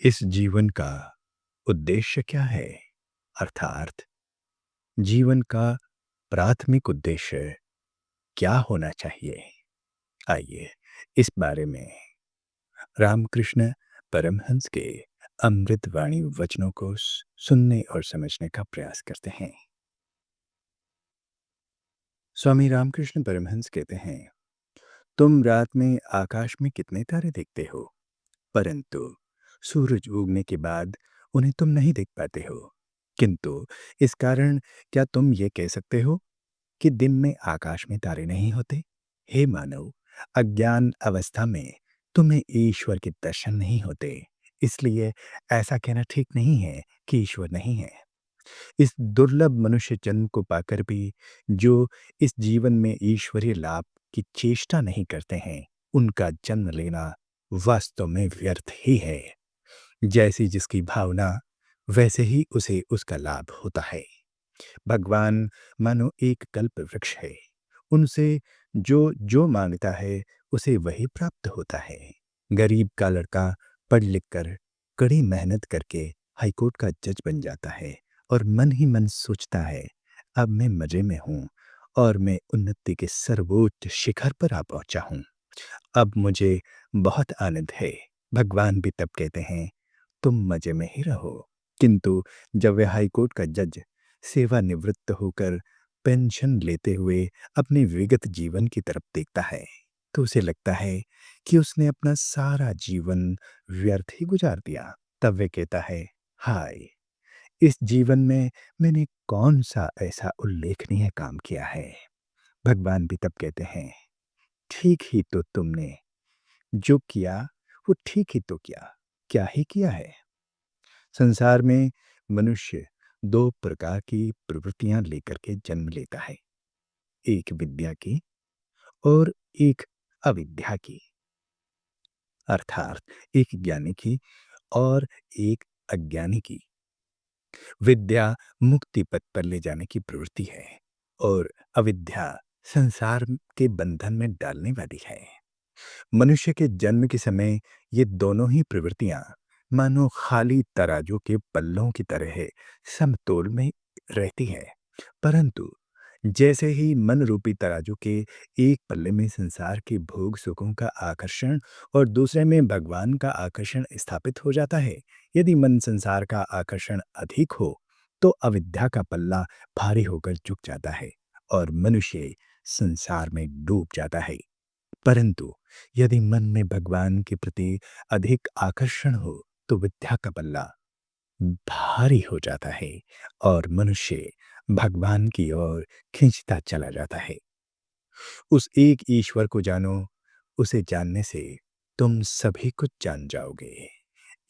इस जीवन का उद्देश्य क्या है? अर्थात जीवन का प्राथमिक उद्देश्य क्या होना चाहिए? आइए इस बारे में रामकृष्ण परमहंस के अमृत वाणी वचनों को सुनने और समझने का प्रयास करते हैं। स्वामी रामकृष्ण परमहंस कहते हैं, तुम रात में आकाश में कितने तारे देखते हो, परंतु सूरज उगने के बाद उन्हें तुम नहीं देख पाते हो। किंतु इस कारण क्या तुम ये कह सकते हो कि दिन में आकाश में तारे नहीं होते? हे मानव, अज्ञान अवस्था में तुम्हें ईश्वर के दर्शन नहीं होते, इसलिए ऐसा कहना ठीक नहीं है कि ईश्वर नहीं है। इस दुर्लभ मनुष्य जन्म को पाकर भी जो इस जीवन में ईश्वरीय लाभ की चेष्टा नहीं करते हैं, उनका जन्म लेना वास्तव में व्यर्थ ही है। जैसी जिसकी भावना, वैसे ही उसे उसका लाभ होता है। भगवान मानो एक कल्प वृक्ष है, उनसे जो जो मांगता है उसे वही प्राप्त होता है। गरीब का लड़का पढ़ लिख कर कड़ी मेहनत करके हाईकोर्ट का जज बन जाता है और मन ही मन सोचता है, अब मैं मजे में हूँ और मैं उन्नति के सर्वोच्च शिखर पर आ पहुंचा हूँ। अब मुझे बहुत आनंद है। भगवान भी तब कहते हैं, तुम मजे में ही रहो। किंतु जब वह हाईकोर्ट का जज सेवानिवृत्त होकर पेंशन लेते हुए अपने विगत जीवन की तरफ देखता है, तो उसे लगता है कि उसने अपना सारा जीवन व्यर्थ ही गुजार दिया। तब वह कहता है, हाय, इस जीवन में मैंने कौन सा ऐसा उल्लेखनीय काम किया है। भगवान भी तब कहते हैं, ठीक ही तो तुमने जो किया वो ठीक ही तो किया। क्या ही किया है? संसार में मनुष्य दो प्रकार की प्रवृत्तियां लेकर के जन्म लेता है, एक विद्या की और एक अविद्या की। अर्थात एक ज्ञानी की और एक अज्ञानी की। विद्या मुक्ति पथ पर ले जाने की प्रवृत्ति है और अविद्या संसार के बंधन में डालने वाली है। मनुष्य के जन्म के समय ये दोनों ही प्रवृत्तियां मानो खाली तराजू के पल्लों की तरह समतोल में रहती है। परंतु जैसे ही मन रूपी तराजू के एक पल्ले में संसार के भोग सुखों का आकर्षण और दूसरे में भगवान का आकर्षण स्थापित हो जाता है, यदि मन संसार का आकर्षण अधिक हो तो अविद्या का पल्ला भारी होकर झुक जाता है और मनुष्य संसार में डूब जाता है। परंतु यदि मन में भगवान के प्रति अधिक आकर्षण हो तो विद्या का पल्ला भारी हो जाता है और मनुष्य भगवान की ओर खींचता चला जाता है। उस एक ईश्वर को जानो, उसे जानने से तुम सभी कुछ जान जाओगे।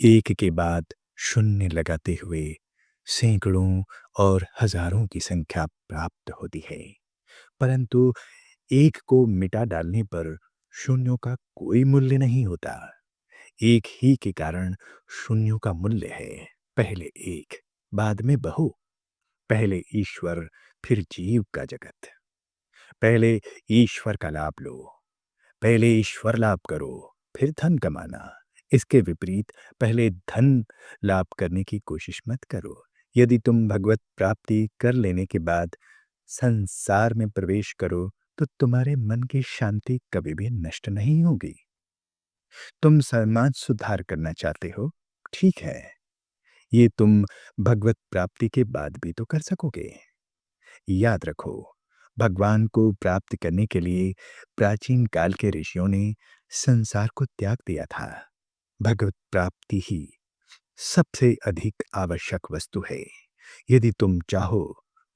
एक के बाद शून्य लगाते हुए सैकड़ों और हजारों की संख्या प्राप्त होती है, परंतु एक को मिटा डालने पर शून्यों का कोई मूल्य नहीं होता। एक ही के कारण शून्यों का मूल्य है। पहले एक, बाद में बहु। पहले ईश्वर, फिर जीव का जगत। पहले ईश्वर का लाभ लो, पहले ईश्वर लाभ करो, फिर धन कमाना। इसके विपरीत पहले धन लाभ करने की कोशिश मत करो। यदि तुम भगवत प्राप्ति कर लेने के बाद संसार में प्रवेश करो तो तुम्हारे मन की शांति कभी भी नष्ट नहीं होगी। तुम समाज सुधार करना चाहते हो, ठीक है, ये तुम भगवत प्राप्ति के बाद भी तो कर सकोगे। याद रखो, भगवान को प्राप्त करने के लिए प्राचीन काल के ऋषियों ने संसार को त्याग दिया था। भगवत प्राप्ति ही सबसे अधिक आवश्यक वस्तु है। यदि तुम चाहो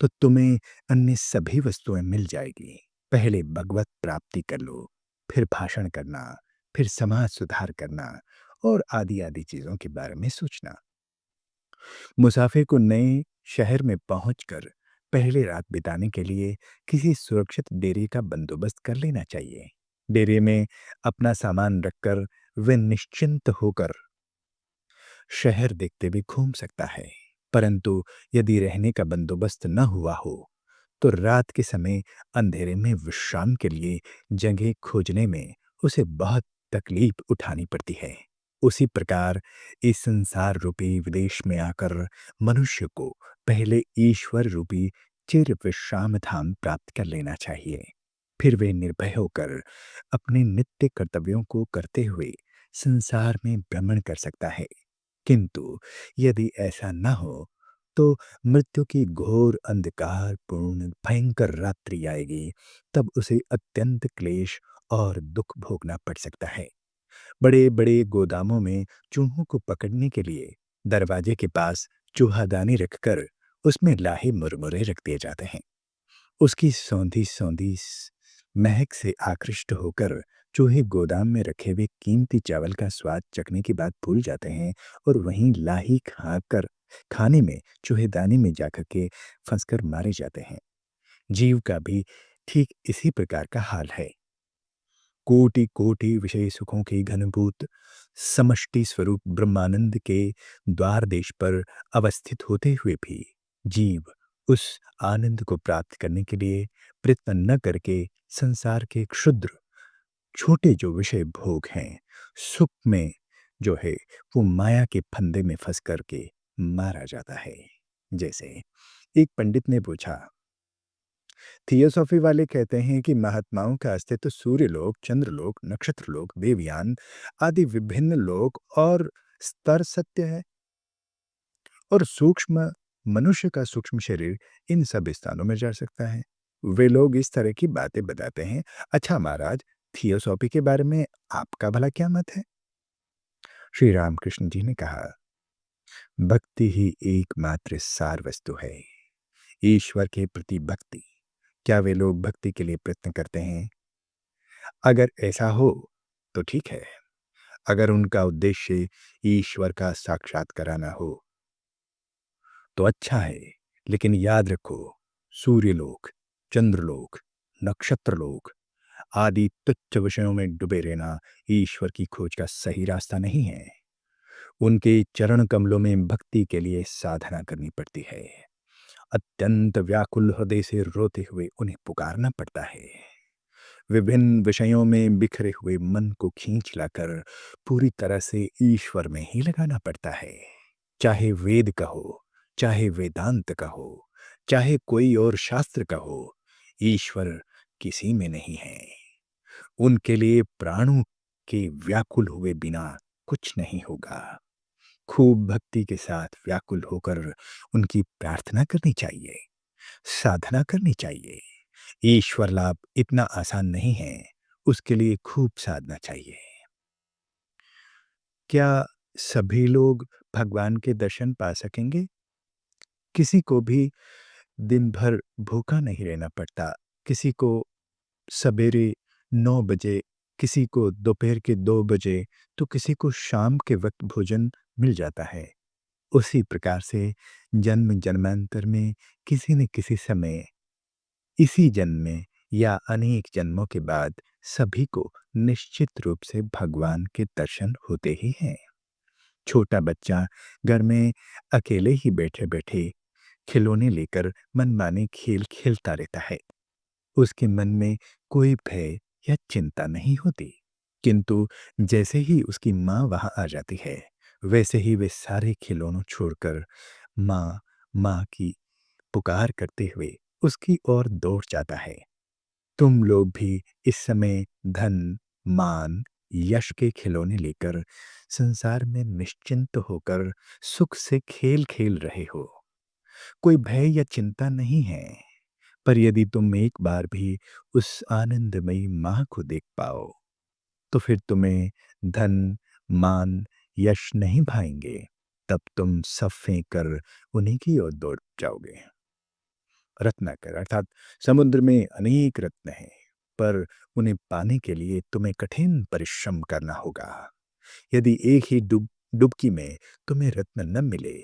तो तुम्हें अन्य सभी वस्तुएं मिल जाएगी। पहले भगवत प्राप्ति कर लो, फिर भाषण करना, फिर समाज सुधार करना और आदि आदि चीजों के बारे में सोचना। मुसाफिर को नए शहर में पहुंचकर पहले रात बिताने के लिए किसी सुरक्षित डेरे का बंदोबस्त कर लेना चाहिए। डेरे में अपना सामान रखकर वह निश्चिंत होकर शहर देखते भी घूम सकता है। परंतु यदि रहने का बंदोबस्त न हुआ हो तो रात के समय अंधेरे में विश्राम के लिए जगह खोजने में उसे बहुत तकलीफ उठानी पड़ती है। उसी प्रकार इस संसार रूपी विदेश में आकर मनुष्य को पहले ईश्वर रूपी चिर विश्राम धाम प्राप्त कर लेना चाहिए। फिर वे निर्भय होकर अपने नित्य कर्तव्यों को करते हुए संसार में भ्रमण कर सकता है। किंतु यदि ऐसा न हो तो मृत्यु की घोर अंधकार पूर्ण भयंकर रात्रि आएगी। तब उसे अत्यंत क्लेश और दुख भोगना पड़ सकता है। बड़े बड़े गोदामों में चूहों को पकड़ने के लिए दरवाजे के पास चूहादानी रखकर उसमें लाहे मुरमुरे रख दिए जाते हैं। उसकी सौंधी सौंधी महक से आकृष्ट होकर चूहे गोदाम में रखे हुए कीमती चावल का स्वाद चखने की बात भूल जाते हैं और वहीं लाही खाकर खाने में चूहेदानी में जाकर के फंसकर मारे जाते हैं। जीव का भी ठीक इसी प्रकार का हाल है। कोटि कोटि विषय सुखों के घनभूत समष्टि स्वरूप ब्रह्मानंद के द्वार देश पर अवस्थित होते हुए भी जीव उस आनंद को प्राप्त करने के लिए प्रयत्न न करके संसार के क्षुद्र छोटे जो विषय भोग हैं सुख में जो है वो माया के फंदे में फंस करके मारा जाता है। जैसे एक पंडित ने पूछा, थियोसॉफी वाले कहते हैं कि महात्माओं का अस्तित्व सूर्यलोक, चंद्रलोक, नक्षत्रलोक, देवयान आदि विभिन्न लोक और स्तर सत्य है और सूक्ष्म मनुष्य का सूक्ष्म शरीर इन सब स्थानों में जा सकता है। वे लोग इस तरह की बातें बताते हैं। अच्छा महाराज, थियोसॉफी के बारे में आपका भला क्या मत है? श्री रामकृष्ण जी ने कहा, भक्ति ही एकमात्र सार वस्तु है। ईश्वर के प्रति भक्ति। क्या वे लोग भक्ति के लिए प्रयत्न करते हैं? अगर ऐसा हो तो ठीक है। अगर उनका उद्देश्य ईश्वर का साक्षात कराना हो तो अच्छा है। लेकिन याद रखो, सूर्यलोक, चंद्रलोक, नक्षत्रलोक आदि तुच्छ विषयों में डूबे रहना ईश्वर की खोज का सही रास्ता नहीं है। उनके चरण कमलों में भक्ति के लिए साधना करनी पड़ती है। अत्यंत व्याकुल हृदय से रोते हुए उन्हें पुकारना पड़ता है। विभिन्न विषयों में बिखरे हुए मन को खींच लाकर पूरी तरह से ईश्वर में ही लगाना पड़ता है। चाहे वेद का हो, चाहे वेदांत का हो, चाहे कोई और शास्त्र का हो, ईश्वर किसी में नहीं है। उनके लिए प्राणों के व्याकुल हुए बिना कुछ नहीं होगा। खूब भक्ति के साथ व्याकुल होकर उनकी प्रार्थना करनी चाहिए, साधना करनी चाहिए। ईश्वर लाभ इतना आसान नहीं है, उसके लिए खूब साधना चाहिए। क्या सभी लोग भगवान के दर्शन पा सकेंगे? किसी को भी दिन भर भूखा नहीं रहना पड़ता। किसी को सवेरे 9 बजे, किसी को दोपहर के 2 बजे, तो किसी को शाम के वक्त भोजन मिल जाता है। उसी प्रकार से जन्म जन्मांतर में किसी न किसी समय इसी जन्म में या अनेक जन्मों के बाद सभी को निश्चित रूप से भगवान के दर्शन होते ही हैं। छोटा बच्चा घर में अकेले ही बैठे बैठे खिलौने लेकर मनमाने खेल खेलता रहता है। उसके मन में कोई भय या चिंता नहीं होती। किंतु जैसे ही उसकी माँ वहां आ जाती है, वैसे ही वे सारे खिलौनों छोड़कर माँ माँ की पुकार करते हुए उसकी ओर दौड़ जाता है। तुम लोग भी इस समय धन, मान, यश के खिलौने लेकर संसार में निश्चिंत होकर सुख से खेल खेल रहे हो। कोई भय या चिंता नहीं है। पर यदि तुम एक बार भी उस आनंदमयी माँ को देख पाओ, तो फिर तुम्हें धन, मान, यश नहीं भाएंगे। तब तुम सब फेंक कर उन्हीं की ओर दौड़ जाओगे। रत्नाकर अर्थात समुद्र में अनेक रत्न हैं, पर उन्हें पाने के लिए तुम्हें कठिन परिश्रम करना होगा। यदि एक ही डुबकी में तुम्हें रत्न न मिले,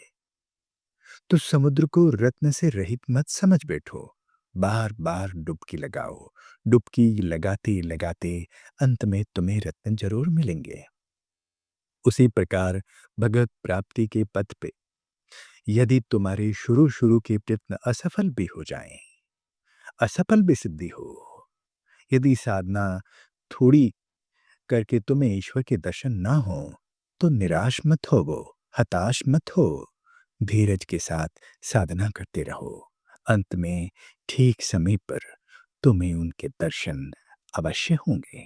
तो समुद्र को रत्न से रहित मत समझ बैठो। बार बार डुबकी लगाओ। डुबकी लगाते लगाते अंत में तुम्हें रत्न जरूर मिलेंगे। उसी प्रकार भगवत प्राप्ति के पथ पे यदि तुम्हारे शुरू शुरू के प्रयत्न असफल भी हो जाएं, असफल भी सिद्धि हो, यदि साधना थोड़ी करके तुम्हें ईश्वर के दर्शन ना हो, तो निराश मत होवो, हताश मत हो। धीरज के साथ साधना करते रहो। अंत में ठीक समय पर तुम्हें उनके दर्शन अवश्य होंगे।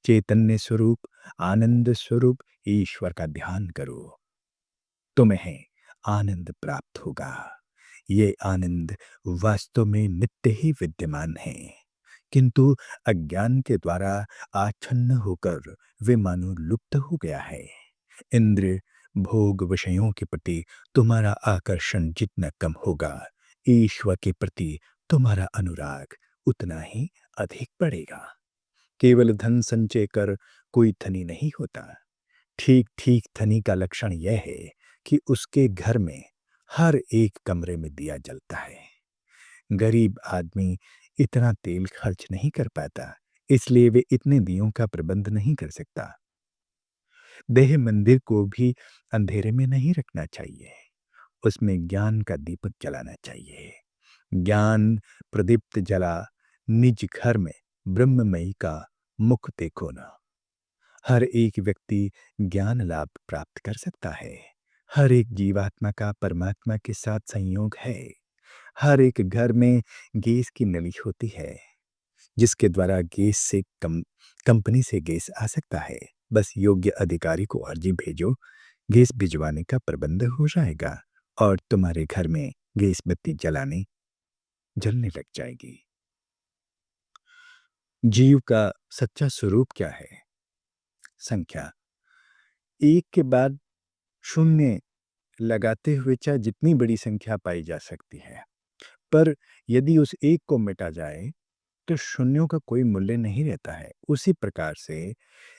चैतन्य स्वरूप, आनंद स्वरूप ईश्वर का ध्यान करो, तुम्हें आनंद प्राप्त होगा। ये आनंद वास्तव में नित्य ही विद्यमान है, किंतु अज्ञान के द्वारा आच्छन्न होकर वे मानो लुप्त हो गया है। इंद्र भोग विषयों के प्रति तुम्हारा आकर्षण जितना कम होगा, ईश्वर के प्रति तुम्हारा अनुराग उतना ही अधिक बढ़ेगा। केवल धन संचय कर कोई धनी नहीं होता। ठीक ठीक धनी का लक्षण यह है कि उसके घर में हर एक कमरे में दिया जलता है। गरीब आदमी इतना तेल खर्च नहीं कर पाता, इसलिए वे इतने दियों का प्रबंध नहीं कर सकता। देह मंदिर को भी अंधेरे में नहीं रखना चाहिए, उसमें ज्ञान का दीपक जलाना चाहिए। ज्ञान प्रदीप्त जला निज घर में ब्रह्ममयी का मुख देखो ना। हर एक व्यक्ति ज्ञान लाभ प्राप्त कर सकता है। हर एक जीवात्मा का परमात्मा के साथ संयोग है। हर एक घर में गैस की नली होती है, जिसके द्वारा गैस से कंपनी से गैस आ सकता है। बस योग्य अधिकारी को अर्जी भेजो, गैस भिजवाने का प्रबंध हो जाएगा और तुम्हारे घर में गैस बत्ती जलने लग जाएगी। जीव का सच्चा स्वरूप क्या है? संख्या एक के बाद शून्य लगाते हुए चाहे जितनी बड़ी संख्या पाई जा सकती है, पर यदि उस एक को मिटा जाए तो शून्यों का कोई मूल्य नहीं रहता है। उसी प्रकार से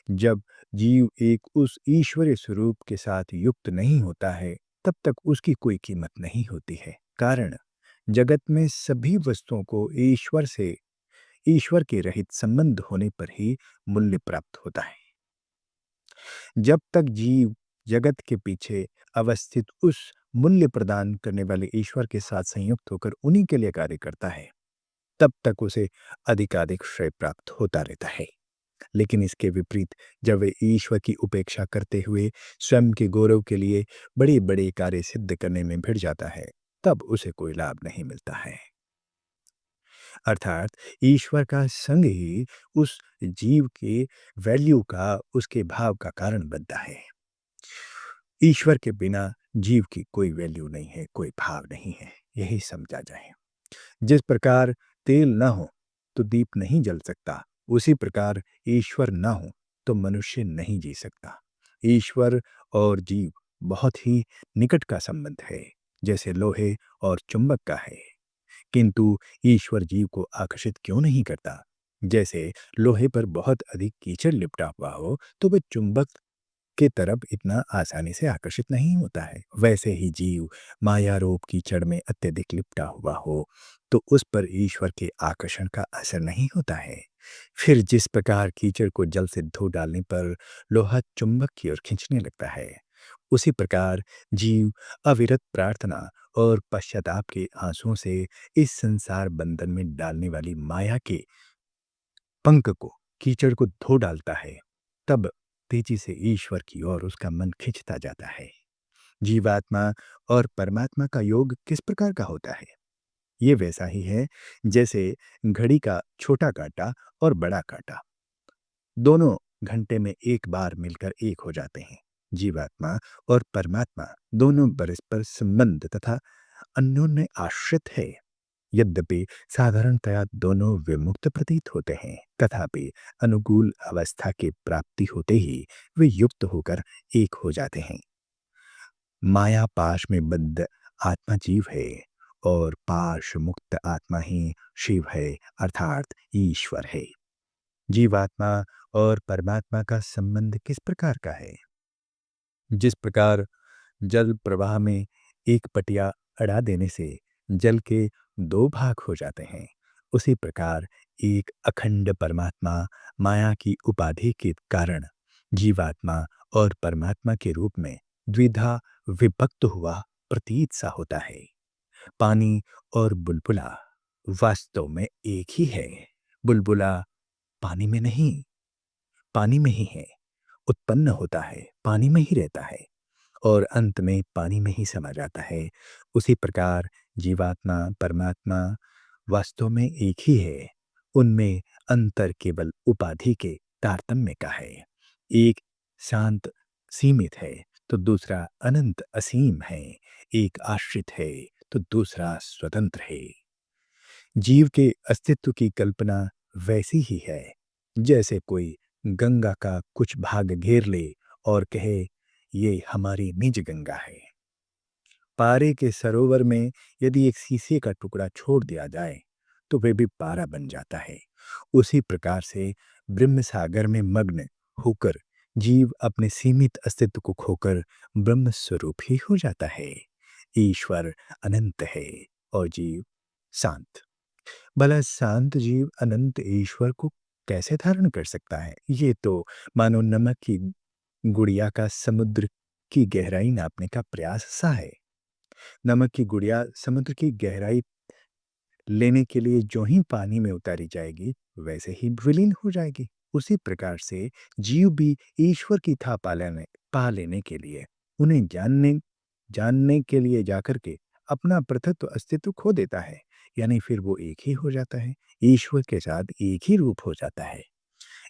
जब जीव एक उस ईश्वरीय स्वरूप के साथ युक्त नहीं होता है, तब तक उसकी कोई कीमत नहीं होती है। कारण जगत में सभी वस्तुओं को ईश्वर के रहित संबंध होने पर ही मूल्य प्राप्त होता है। जब तक जीव जगत के पीछे अवस्थित उस मूल्य प्रदान करने वाले ईश्वर के साथ संयुक्त होकर उन्हीं के लिए कार्य करता है, तब तक उसे अधिकाधिक श्रेय प्राप्त होता रहता है। लेकिन इसके विपरीत जब वे ईश्वर की उपेक्षा करते हुए स्वयं के गौरव के लिए बड़े बड़े कार्य सिद्ध करने में भिड़ जाता है, तब उसे कोई लाभ नहीं मिलता है। अर्थात ईश्वर का संग ही उस जीव के वैल्यू का, उसके भाव का कारण बनता है। ईश्वर के बिना जीव की कोई वैल्यू नहीं है, कोई भाव नहीं है, यही समझा जाए। जिस प्रकार तेल न हो तो दीप नहीं जल सकता, उसी प्रकार ईश्वर न हो तो मनुष्य नहीं जी सकता। ईश्वर और जीव बहुत ही निकट का संबंध है, जैसे लोहे और चुंबक का है। किंतु ईश्वर जीव को आकर्षित क्यों नहीं करता? जैसे लोहे पर बहुत अधिक कीचड़ लिपटा हुआ हो तो वह चुंबक की तरफ इतना आसानी से आकर्षित नहीं होता है। वैसे ही जीव मायारोप कीचड़ में अत्यधिक लिपटा हुआ हो तो उस पर ईश्वर के आकर्षण का असर नहीं होता है। फिर जिस प्रकार कीचड़ को जल से धो डालने पर लोहा चुंबक की ओर खींचने लगता है, उसी प्रकार जीव अविरत प्रार्थना और पश्चाताप के आंसुओं से इस संसार बंधन में डालने वाली माया के पंख को, कीचड़ को धो डालता है। तब तेजी से ईश्वर की ओर उसका मन खिंचता जाता है। जीवात्मा और परमात्मा का योग किस प्रकार का होता है? ये वैसा ही है जैसे घड़ी का छोटा कांटा और बड़ा कांटा दोनों घंटे में एक बार मिलकर एक हो जाते हैं। जीवात्मा और परमात्मा दोनों परस्पर संबंध तथा अन्योन्य आश्रित है। यद्यपि साधारणतया दोनों विमुक्त प्रतीत होते हैं, तथापि अनुकूल अवस्था की प्राप्ति होते ही वे युक्त होकर एक हो जाते हैं। माया पाश में बद्ध आत्मा जीव है और पाश मुक्त आत्मा ही शिव है, अर्थात ईश्वर है। जीवात्मा और परमात्मा का संबंध किस प्रकार का है? जिस प्रकार जल प्रवाह में एक पटिया अड़ा देने से जल के दो भाग हो जाते हैं, उसी प्रकार एक अखंड परमात्मा माया की उपाधि के कारण जीवात्मा और परमात्मा के रूप में द्विधा विभक्त हुआ प्रतीत सा होता है। पानी और बुलबुला वास्तव में एक ही है। बुलबुला पानी में नहीं, पानी में ही है। उत्पन्न होता है, पानी में ही रहता है और अंत में पानी में ही समा जाता है। उसी प्रकार जीवात्मा, परमात्मा वास्तव में एक ही है। उनमें अंतर केवल उपाधि के तारतम्य का है। एक शांत सीमित है, तो दूसरा अनंत असीम है। एक आश्रित है, तो दूसरा स्वतंत्र है। जीव के अस्तित्व की कल्पना वैसी ही है जैसे कोई गंगा का कुछ भाग घेर ले और कहे, ये हमारी निज गंगा है। पारे के सरोवर में यदि एक शीशे का टुकड़ा छोड़ दिया जाए तो वे भी पारा बन जाता है। उसी प्रकार से ब्रह्म सागर में मग्न होकर जीव अपने सीमित अस्तित्व को खोकर ब्रह्म स्वरूप ही हो जाता है। ईश्वर अनंत है और जीव शांत। भला शांत जीव अनंत ईश्वर को कैसे धारण कर सकता है? ये तो मानो नमक की गुड़िया का समुद्र की गहराई नापने का प्रयास सा है। नमक की गुड़िया समुद्र की गहराई लेने के लिए जो ही पानी में उतारी जाएगी, वैसे ही विलीन हो जाएगी। उसी प्रकार से जीव भी ईश्वर की था पा लेने के लिए, उन्हें जानने जानने के लिए जाकर के अपना पृथक अस्तित्व खो देता है। यानी फिर वो एक ही हो जाता है, ईश्वर के साथ एक ही रूप हो जाता है।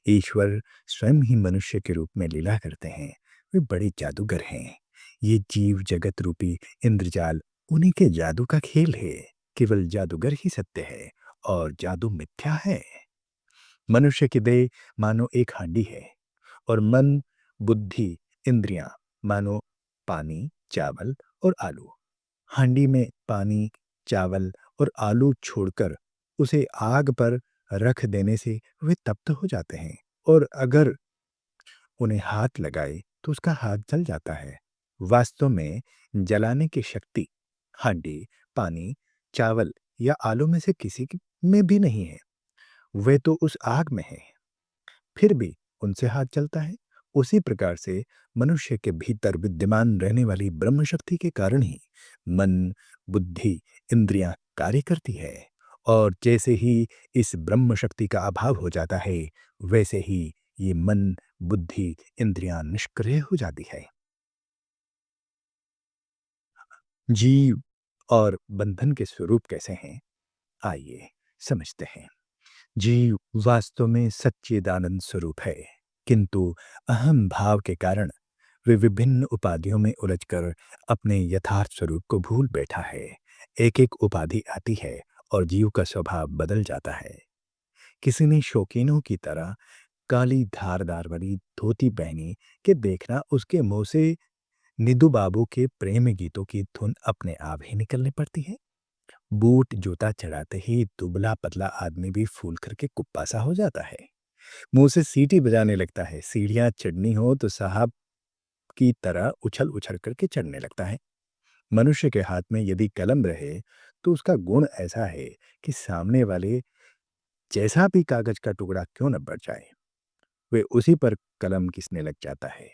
ईश्वर स्वयं ही मनुष्य के रूप में लीला करते हैं। वे बड़े जादूगर हैं। ये जीव जगत रूपी इंद्रजाल उन्हीं के जादू का खेल है। केवल जादूगर ही सत्य है और जादू मिथ्या है। मनुष्य की देह मानो एक हांडी है और मन, बुद्धि, इंद्रियां मानो पानी, चावल और आलू। हांडी में पानी, चावल और आलू छोड़कर उसे आग पर रख देने से वे तप्त हो जाते हैं और अगर उन्हें हाथ लगाए तो उसका हाथ जल जाता है। वास्तव में जलाने की शक्ति हांडी, पानी, चावल या आलू में से में भी नहीं है। वे तो उस आग में है, फिर भी उनसे हाथ जलता है। उसी प्रकार से मनुष्य के भीतर विद्यमान रहने वाली ब्रह्म शक्ति के कारण ही मन, बुद्धि, इंद्रियां कार्य करती है और जैसे ही इस ब्रह्म शक्ति का अभाव हो जाता है, वैसे ही ये मन, बुद्धि, इंद्रियां निष्क्रिय हो जाती है। जीव और बंधन के स्वरूप कैसे हैं? आइए समझते हैं। जीव वास्तव में सच्चिदानंद स्वरूप है, किंतु अहम भाव के कारण वे विभिन्न उपाधियों में उलझकर अपने यथार्थ स्वरूप को भूल बैठा है। एक एक उपाधि आती है और जीव का स्वभाव बदल जाता है। किसी ने शौकीनों की तरह काली धारदार वाली धोती पहनी कि देखना उसके मुंह से निधु बाबू के प्रेम गीतों की धुन अपने आप ही निकलने पड़ती है। बूट जूता चढ़ाते ही दुबला पतला आदमी भी फूल करके कुप्पा सा हो जाता है। मुंह से सीटी बजाने लगता है। सीढ़ियां चढ़नी हो तो साहब की तरह उछल उछल करके चढ़ने लगता है। मनुष्य के हाथ में यदि कलम रहे तो उसका गुण ऐसा है कि सामने वाले जैसा भी कागज का टुकड़ा क्यों न बढ़ जाए, वे उसी पर कलम घिसने लग जाता है।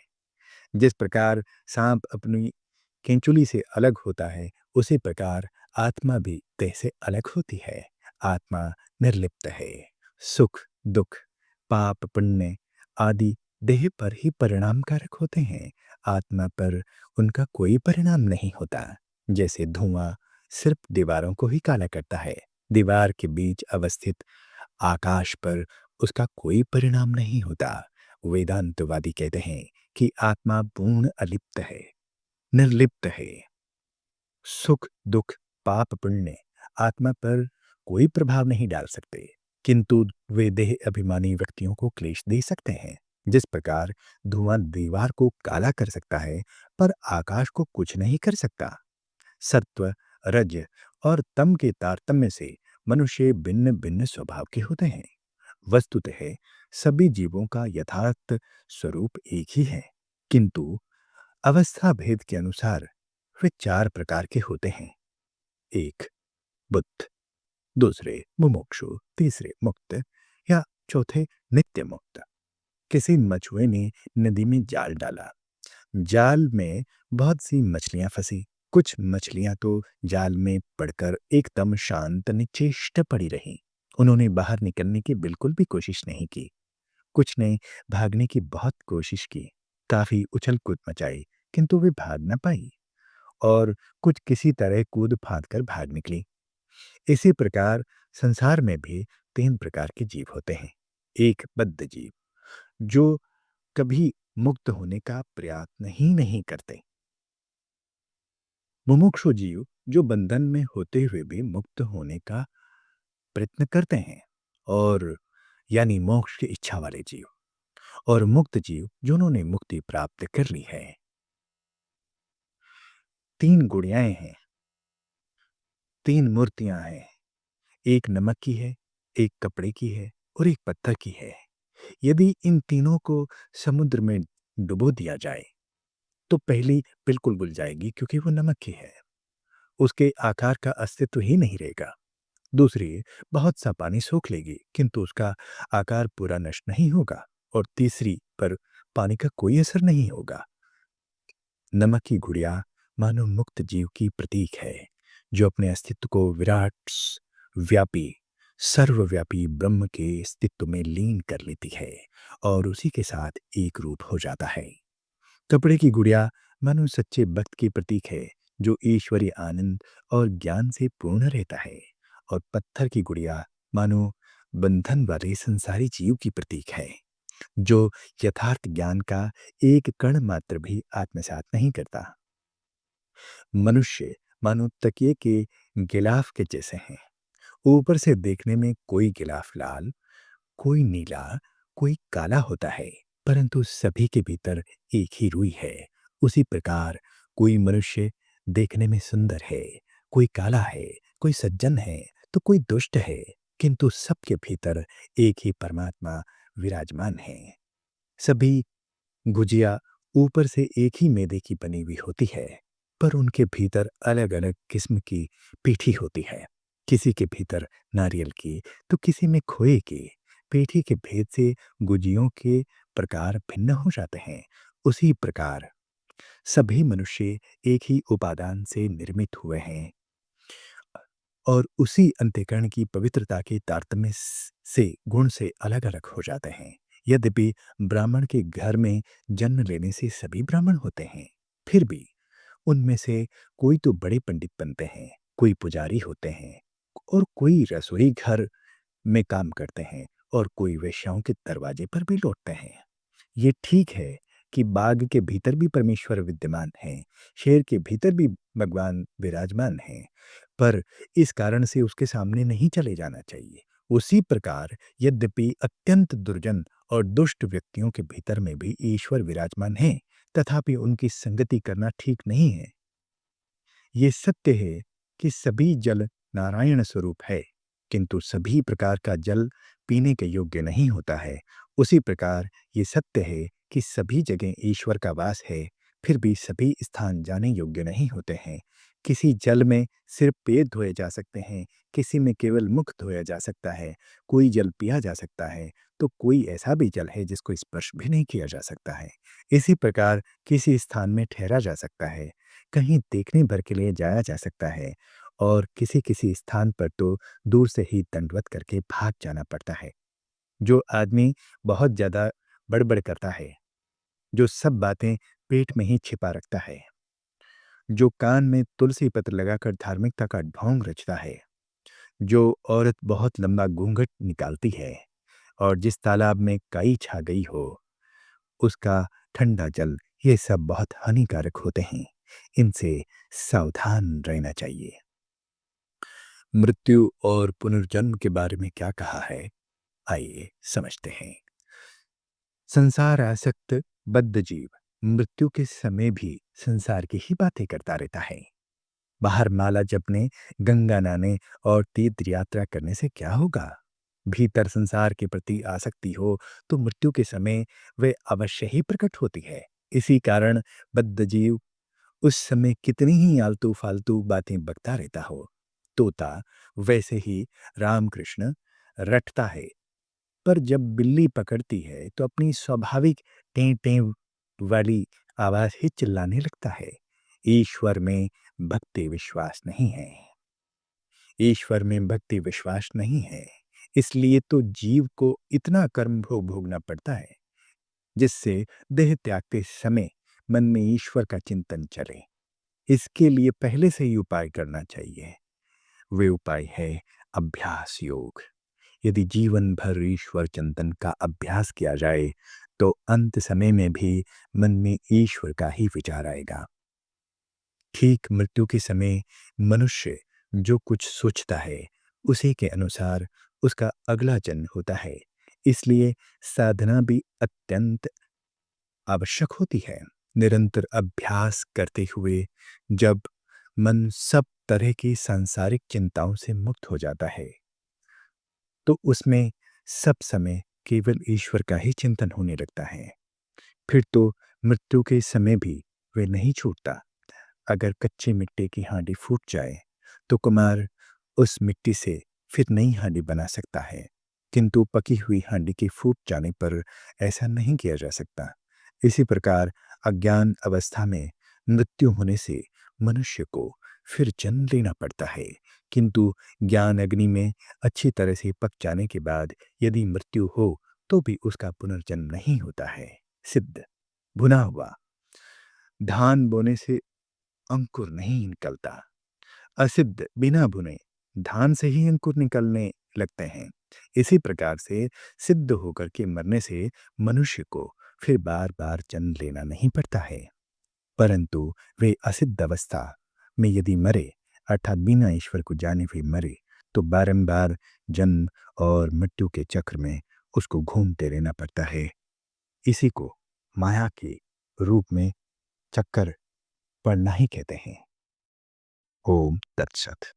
जिस प्रकार सांप अपनी केंचुली से अलग होता है, उसी प्रकार आत्मा भी देह से अलग होती है। आत्मा निर्लिप्त है। सुख, दुख, पाप, पुण्य आदि देह पर ही परिणामकारक होते हैं। आत्मा पर उनका कोई परिणाम नहीं होता। जैसे धुआं सिर्फ दीवारों को ही काला करता है, दीवार के बीच अवस्थित आकाश पर उसका कोई परिणाम नहीं होता। वेदांतवादी कहते हैं कि आत्मा पूर्ण अलिप्त है, निर्लिप्त है। सुख, दुख, पाप, पुण्य आत्मा पर कोई प्रभाव नहीं डाल सकते, किंतु वे देह अभिमानी व्यक्तियों को क्लेश दे सकते हैं। जिस प्रकार धुआं दीवार को काला कर सकता है, पर आकाश को कुछ नहीं कर सकता। सत्व, रज और तम के तारतम्य से मनुष्य भिन्न भिन्न स्वभाव के होते हैं। वस्तुतः सभी जीवों का यथार्थ स्वरूप एक ही है, किंतु अवस्था भेद के अनुसार वे चार प्रकार के होते हैं। एक बुद्ध, दूसरे मुमुक्षु, तीसरे मुक्त या चौथे नित्य मुक्त। किसी मछुए ने नदी में जाल डाला। जाल में बहुत सी मछलियां फंसी। कुछ मछलियां तो जाल में पड़कर एकदम शांत निश्चेष्ट पड़ी रहीं। उन्होंने बाहर निकलने की बिल्कुल भी कोशिश नहीं की। कुछ ने भागने की बहुत कोशिश की, काफ़ी उछल-कूद मचाई, किंतु वे भाग न पाई और कुछ किसी तरह कूद-फांद कर भाग निकली। इसी प्रकार संसार में भी 3 प्रकार के जीव होते हैं। एक बद्ध जीव, जो कभी मुक्त होने का प्रयत्न ही नहीं करते। मुमुक्षु जीव, जो बंधन में होते हुए भी मुक्त होने का प्रयत्न करते हैं और यानी मोक्ष की इच्छा वाले जीव। और मुक्त जीव, जिन्होंने मुक्ति प्राप्त कर ली है। 3 गुड़ियाएँ हैं, 3 मूर्तियाँ हैं। एक नमक की है, एक कपड़े की है और एक पत्थर की है। यदि इन तीनों को समुद्र में डुबो दिया जाए, तो पहली बिल्कुल बुझ जाएगी क्योंकि वो नमक की है। उसके आकार का अस्तित्व ही नहीं रहेगा। दूसरी बहुत सा पानी सोख लेगी, किंतु उसका आकार पूरा नष्ट नहीं होगा। और तीसरी पर पानी का कोई असर नहीं होगा। नमक की गुड़िया मानो मुक्त जीव की प्रतीक है, जो अपने अस्तित्व को विराट, व्यापी, सर्वव्यापी ब्रह्म के अस्तित्व में लीन कर लेती है और उसी के साथ एक रूप हो जाता है। कपड़े की गुड़िया मानो सच्चे भक्त की प्रतीक है, जो ईश्वरीय आनंद और ज्ञान से पूर्ण रहता है। और पत्थर की गुड़िया मानो बंधन वाले संसारी जीव की प्रतीक है, जो यथार्थ ज्ञान का एक कण मात्र भी आत्मसात नहीं करता। मनुष्य मानो तकिए के गिलाफ के जैसे हैं। ऊपर से देखने में कोई गिलाफ लाल, कोई नीला, कोई काला होता है, परंतु सभी के भीतर एक ही रूई है। उसी प्रकार कोई मनुष्य देखने में सुंदर है, कोई काला है, कोई सज्जन है, तो कोई दुष्ट है, किंतु सबके भीतर एक ही परमात्मा विराजमान है। सभी गुजिया ऊपर से एक ही मैदे की बनी हुई होती है, पर उनके भीतर अलग-अलग किस्म की पीठी होती है। किसी के भीतर नारियल की, तो किसी में खोए की। पीठी के भेद से गुजियों के प्रकार भिन्न हो जाते हैं। उसी प्रकार सभी मनुष्य एक ही उपादान से निर्मित हुए हैं और उसी अंतःकरण की पवित्रता के तारतम्य से गुण से अलग-अलग हो जाते हैं। यद्यपि ब्राह्मण के घर में जन्म लेने से सभी ब्राह्मण होते हैं, फिर भी उनमें से कोई तो बड़े पंडित बनते हैं, कोई पुजारी होते हैं और कोई रसोई घर में काम करते हैं और कोई वेश्याओं के दरवाजे पर भी लौटते हैं। ये ठीक है कि बाघ के भीतर भी परमेश्वर विद्यमान है, शेर के भीतर भी भगवान विराजमान हैं, पर इस कारण से उसके सामने नहीं चले जाना चाहिए। उसी प्रकार यद्यपि अत्यंत दुर्जन और दुष्ट व्यक्तियों के भीतर में भी ईश्वर विराजमान है, तथापि उनकी संगति करना ठीक नहीं है। ये सत्य है कि सभी जल नारायण स्वरूप है, किंतु सभी प्रकार का जल पीने के योग्य नहीं होता है। उसी प्रकार ये सत्य है कि सभी जगह ईश्वर का वास है, फिर भी सभी स्थान जाने योग्य नहीं होते हैं। किसी जल में सिर्फ पैर धोए जा सकते हैं, किसी में केवल मुख धोया जा सकता है, कोई जल पिया जा सकता है, तो कोई ऐसा भी जल है जिसको स्पर्श भी नहीं किया जा सकता है। इसी प्रकार किसी स्थान में ठहरा जा सकता है, कहीं देखने भर के लिए जाया जा सकता है और किसी-किसी स्थान पर तो दूर से ही दंडवत करके भाग जाना पड़ता है। जो आदमी बहुत ज़्यादा बड़बड़ करता है, जो सब बातें पेट में ही छिपा रखता है, जो कान में तुलसी पत्र लगाकर धार्मिकता का ढोंग रचता है, जो औरत बहुत लंबा घूंघट निकालती है और जिस तालाब में काई छा गई हो, उसका ठंडा जल, ये सब बहुत हानिकारक होते हैं। इनसे सावधान रहना चाहिए। मृत्यु और पुनर्जन्म के बारे में क्या कहा है, आइए समझते हैं। संसार आसक्त बद्ध जीव मृत्यु के समय भी संसार की ही बातें करता रहता है। बाहर माला जपने, गंगा नहाने और तीर्थ यात्रा करने से क्या होगा? भीतर संसार के प्रति आसक्ति हो तो मृत्यु के समय वे अवश्य ही प्रकट होती है। इसी कारण बद्ध जीव उस समय कितनी ही आलतू-फालतू बातें बकता रहता हो। तोता वैसे ही रामकृष्ण रटता है, पर जब बिल्ली पकड़ती है तो अपनी स्वाभाविक टें टें वाली आवाज ही चिल्लाने लगता है। ईश्वर में भक्ति विश्वास नहीं है। ईश्वर में भक्ति विश्वास नहीं है, इसलिए तो जीव को इतना कर्म भोग भोगना पड़ता है। जिससे देह त्यागते समय मन में ईश्वर का चिंतन चले। इसके लिए पहले से ही उपाय करना चाहिए। वे उपाय है अभ्यास योग। यदि जीवन भर ईश्वर चिंतन का अभ्यास किया जाए तो अंत समय में भी मन में ईश्वर का ही विचार आएगा। ठीक मृत्यु के समय मनुष्य जो कुछ सोचता है उसी के अनुसार उसका अगला जन्म होता है। इसलिए साधना भी अत्यंत आवश्यक होती है। निरंतर अभ्यास करते हुए जब मन सब तरह की सांसारिक चिंताओं से मुक्त हो जाता है तो उसमें सब समय केवल ईश्वर का ही चिंतन होने लगता है। फिर तो मृत्यु के समय भी वे नहीं छूटता। अगर कच्ची मिट्टी की हांडी फूट जाए तो कुम्हार उस मिट्टी से फिर नई हांडी बना सकता है, किंतु पकी हुई हांडी के फूट जाने पर ऐसा नहीं किया जा सकता। इसी प्रकार अज्ञान अवस्था में मृत्यु होने से मनुष्य को फिर जन्म लेना पड़ता है, किंतु ज्ञान अग्नि में अच्छी तरह से पक जाने के बाद यदि मृत्यु हो तो भी उसका पुनर्जन्म नहीं होता है। सिद्ध भुना हुआ धान बोने से अंकुर नहीं निकलता। असिद्ध बिना भुने धान से ही अंकुर निकलने लगते हैं। इसी प्रकार से सिद्ध होकर के मरने से मनुष्य को फिर बार बार जन्म लेना नहीं पड़ता है। परंतु वे असिद्ध अवस्था में यदि मरे अर्थात बिना ईश्वर को जाने हुए मरे तो बारंबार जन्म और मृत्यु के चक्र में उसको घूमते रहना पड़ता है। इसी को माया के रूप में चक्कर पड़ना ही कहते हैं। ओम तत्सत।